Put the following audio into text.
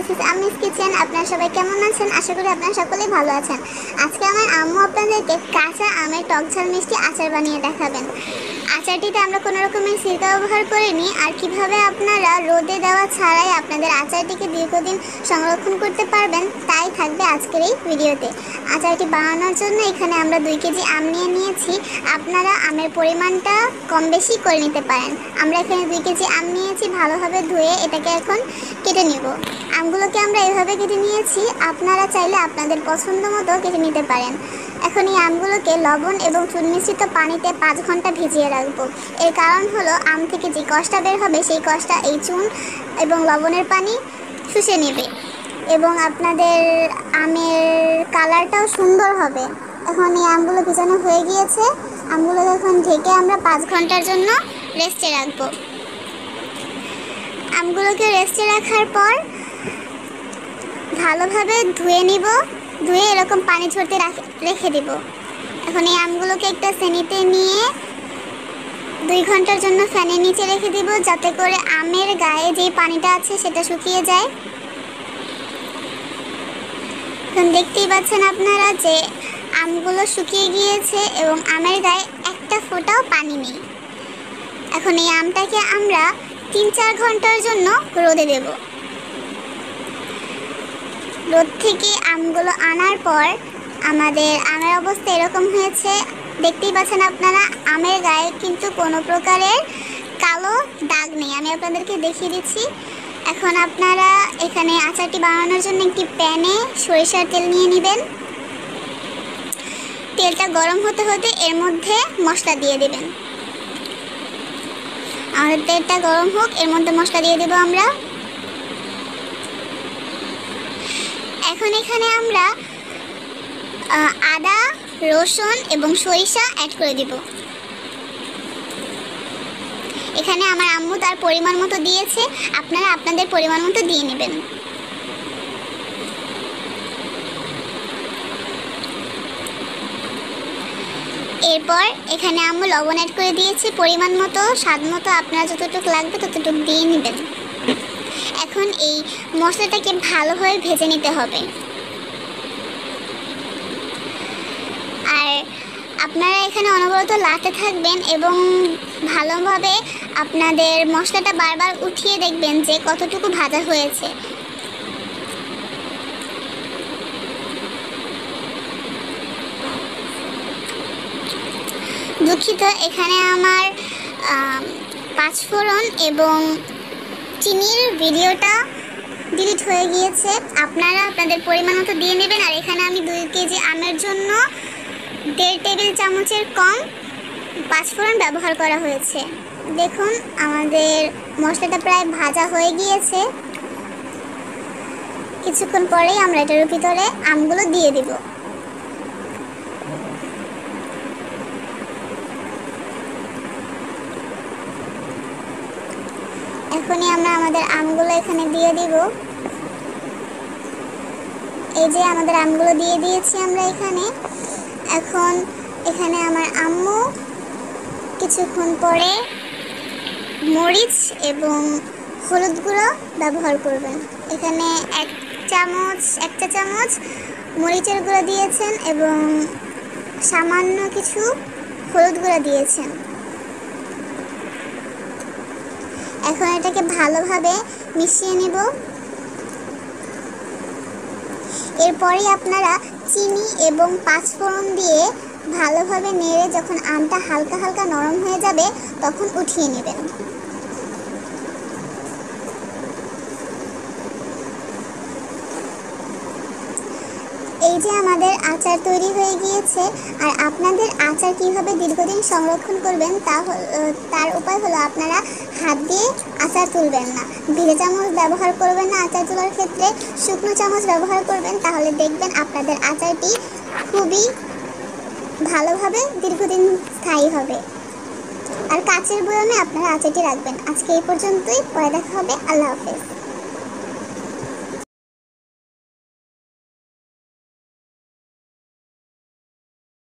This is আমিস kitchen. আপনারা সবাই কেমন আছেন? আশা করি আপনারা সকলেই ভালো আছেন। আজকে আমার আম্মু আপনাদেরকে কাঁচা আমের টক ঝাল মিষ্টি আচার বানিয়ে দেখাবেন। আচারটিতে আমরা কোনো রকমের সিরকা ব্যবহার করিনি। আর কিভাবে আপনারা রোদে দেওয়া ছাড়াই আপনাদের আচারটিকে দীর্ঘদিন সংরক্ষণ করতে পারবেন তাই থাকবে আজকের এই ভিডিওতে। আচারটি বানানোর জন্য এখানে আমরা 2 কেজি আম নিয়ে নিয়েছি। আপনারা আমের পরিমাণটা কম বেশি করে নিতে পারেন। আমরা এখানে 2 কেজি আম নিয়েছি, ভালোভাবে ধুয়ে এটাকে এখন কেটে নিব। আমগুলোকে আমরা এভাবে কেটে নিয়েছি, আপনারা চাইলে আপনাদের পছন্দ মতো কেটে নিতে পারেন। এখন এই আমগুলোকে লবণ এবং চুন মিশ্রিত পানিতে 5 ঘন্টা ভিজিয়ে রাখবো। এর কারণ হলো আম থেকে যে কষটা বের হবে সেই কষটা এই চুন এবং লবণের পানি শুষে নেবে এবং আপনাদের আমের কালারটাও সুন্দর হবে। এখন এই আমগুলো ভিজানো হয়ে গিয়েছে, আমগুলো এখন ঢেকে আমরা 5 ঘন্টার জন্য রেস্টে রাখবো। আমগুলোকে রেস্টে রাখার পর ভালোভাবে ধুয়ে নিব, ধুয়ে এরকম পানি ঝরতে রেখে দিব। এখন এই আমগুলোকে একটা শ্রেণীতে নিয়ে 2 ঘন্টার জন্য ফ্যানের নিচে রেখে দিব, যাতে করে আমের গায়ে যে পানিটা আছে সেটা শুকিয়ে যায়। এখন দেখতেই পাচ্ছেন আপনারা যে আমগুলো শুকিয়ে গিয়েছে এবং আমের গায়ে একটা ফোঁটাও পানি নেই। এখন এই আমটাকে আমরা 3-4 ঘন্টার জন্য রোদে দেব। রোদ থেকে আমগুলো আনার পর আমাদের আমের অবস্থা এরকম হয়েছে, দেখতেই পাচ্ছেন আপনারা। আমের গায়ে কিন্তু কোনো প্রকারের কালো দাগ নেই, আমি আপনাদেরকে দেখিয়ে দিচ্ছি। এখন আপনারা এখানে আচারটি বানানোর জন্য একটি প্যানে সরিষার তেল নিয়ে নেবেন। তেলটা গরম হতে হতে এর মধ্যে মশলা দিয়ে দেবেন। আমাদের তেলটা গরম হোক, এর মধ্যে মশলা দিয়ে দেব আমরা। এখন এখানে আমরা আদা, রসুন এবং সরিষা অ্যাড করে দিব। এখানে আমার আম্মু তার পরিমাণ মতো দিয়েছে, আপনারা আপনাদের পরিমাণ মতো দিয়ে নেবেন। এরপর এখানে আম্মু লবণ অ্যাড করে দিয়েছে পরিমাণ মতো, স্বাদ মতো আপনারা যতটুকু লাগবে ততটুকু দিয়ে নেবেন। এখন এই মশলাটাকে ভালোভাবে ভেজে নিতে হবে। আর আপনারা এখানে অনবরত লাড়তে থাকবেন এবং ভালোভাবে আপনাদের মশলাটা বারবার উঠিয়ে দেখবেন যে কতটুকু ভাজা হয়েছে। দুঃখিত, এখানে আমার 5 ফোড়ন এবং চিনির ভিডিওটা ডিলিট হয়ে গিয়েছে। আপনারা আপনাদের পরিমাণ মতো দিয়ে নেবেন। আর এখানে আমি 2 কেজি আমের জন্য 1.5 টেবিল চামচের কম 5 ফোড়ন ব্যবহার করা হয়েছে। দেখুন আমাদের মশলাটা প্রায় ভাজা হয়ে গিয়েছে। কিছুক্ষণ পরেই আমরা এটার ভিতরে আমগুলো দিয়ে দিব। এখনই আমরা আমাদের আমগুলো এখানে দিয়ে দিব। এই যে আমাদের আমগুলো দিয়ে দিয়েছি আমরা এখানে। এখন এখানে আমার আম্মু কিছুক্ষণ পরে মরিচ এবং হলুদ গুঁড়ো ব্যবহার করবেন। এখানে 1 চা চামচ মরিচের গুঁড়ো দিয়েছেন এবং সামান্য কিছু হলুদ গুঁড়ো দিয়েছেন। এখন এটাকে ভালোভাবে মিশিয়ে নেব। এরপরই আপনারা চিনি এবং 5 ফোড়ন দিয়ে ভালোভাবে নেড়ে যখন আমটা হালকা হালকা নরম হয়ে যাবে তখন উঠিয়ে নেবেন। এই যে আমাদের আচার তৈরি হয়ে গিয়েছে। আর আপনাদের আচার কিভাবে দীর্ঘদিন সংরক্ষণ করবেন তার উপায় হলো আপনারা হাত দিয়ে আচার তুলবেন না, ভিজে চামচ ব্যবহার করবেন না আচার তোলার ক্ষেত্রে, শুকনো চামচ ব্যবহার করবেন। তাহলে দেখবেন আপনাদের আচারটি খুবই ভালোভাবে দীর্ঘদিন স্থায়ী হবে। আর কাচের বয়ামে আপনারা আচারটি রাখবেন। আজকে এই পর্যন্তই, পরে দেখা হবে। আল্লাহ হাফেজ।